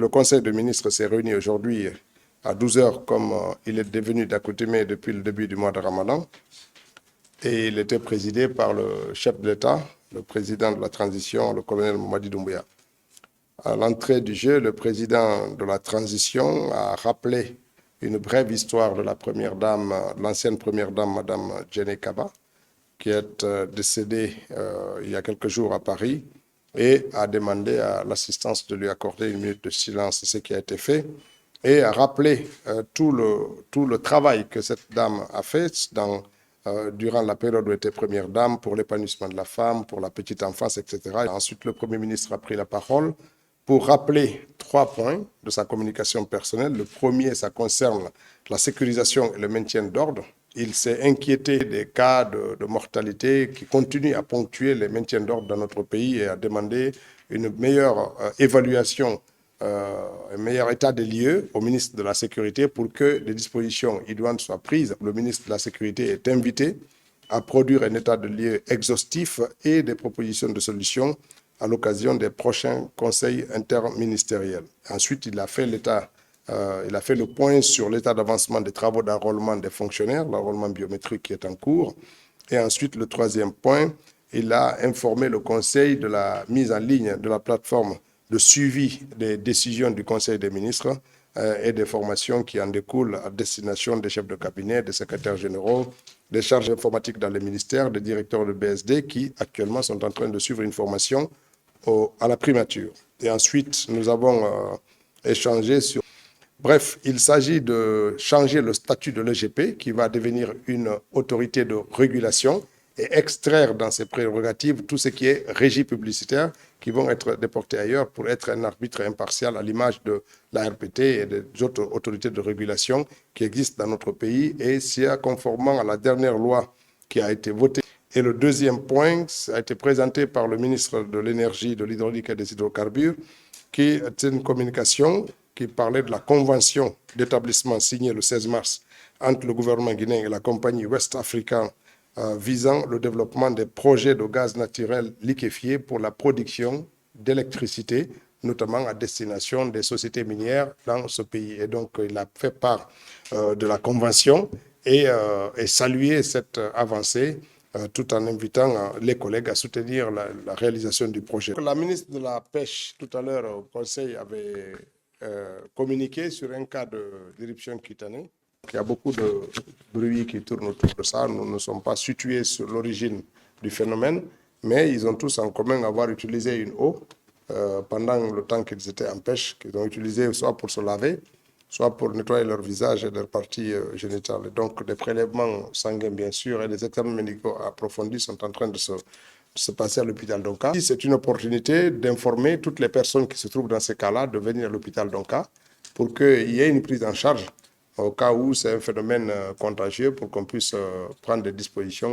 le Conseil des ministres s'est réuni aujourd'hui à 12 heures, comme il est devenu d'accoutumée depuis le début du mois de Ramadan. Et il était présidé par le chef de l'État, le président de la transition, le colonel Mamadi Doumbouya. À l'entrée du jeu, le président de la transition a rappelé une brève histoire de la première dame, l'ancienne première dame, Madame Djené Kaba, qui est décédée il y a quelques jours à Paris, et a demandé à l'assistance de lui accorder une minute de silence. C'est ce qui a été fait, et a rappelé tout le travail que cette dame a fait durant la période où elle était première dame, pour l'épanouissement de la femme, pour la petite enfance, etc. Et ensuite, le Premier ministre a pris la parole pour rappeler 3 points de sa communication personnelle. Le premier, ça concerne la sécurisation et le maintien d'ordre. Il s'est inquiété des cas de mortalité qui continuent à ponctuer les maintiens d'ordre dans notre pays et a demandé une meilleure évaluation, un meilleur état des lieux au ministre de la Sécurité pour que des dispositions idoines soient prises. Le ministre de la Sécurité est invité à produire un état de lieux exhaustif et des propositions de solutions à l'occasion des prochains conseils interministériels. Ensuite, il a fait le point sur l'état d'avancement des travaux d'enrôlement des fonctionnaires, l'enrôlement biométrique qui est en cours. Et ensuite, le troisième point, il a informé le Conseil de la mise en ligne de la plateforme de suivi des décisions du Conseil des ministres et des formations qui en découlent à destination des chefs de cabinet, des secrétaires généraux, des charges informatiques dans les ministères, des directeurs de BSD qui actuellement sont en train de suivre une formation à la primature. Et ensuite, nous avons échangé sur... Bref, il s'agit de changer le statut de l'EGP qui va devenir une autorité de régulation et extraire dans ses prérogatives tout ce qui est régie publicitaire qui vont être déportés ailleurs pour être un arbitre impartial à l'image de la RPT et des autres autorités de régulation qui existent dans notre pays, et c'est conformément à la dernière loi qui a été votée. Et le deuxième point, ça a été présenté par le ministre de l'Énergie, de l'Hydraulique et des Hydrocarbures, qui est une communication qui parlait de la convention d'établissement signée le 16 mars entre le gouvernement guinéen et la compagnie West African visant le développement des projets de gaz naturel liquéfié pour la production d'électricité, notamment à destination des sociétés minières dans ce pays. Et donc, il a fait part de la convention et salué cette avancée tout en invitant les collègues à soutenir la réalisation du projet. La ministre de la Pêche, tout à l'heure au Conseil, avait communiqué sur un cas d'éruption cutanée. Il y a beaucoup de bruit qui tourne autour de ça. Nous ne sommes pas situés sur l'origine du phénomène, mais ils ont tous en commun d'avoir utilisé une eau pendant le temps qu'ils étaient en pêche, qu'ils ont utilisé soit pour se laver, soit pour nettoyer leur visage et leurs parties génitales. Donc des prélèvements sanguins, bien sûr, et des examens médicaux approfondis sont en train de se passer à l'hôpital d'Onka. C'est une opportunité d'informer toutes les personnes qui se trouvent dans ces cas-là de venir à l'hôpital d'Onka pour qu'il y ait une prise en charge au cas où c'est un phénomène contagieux, pour qu'on puisse prendre des dispositions.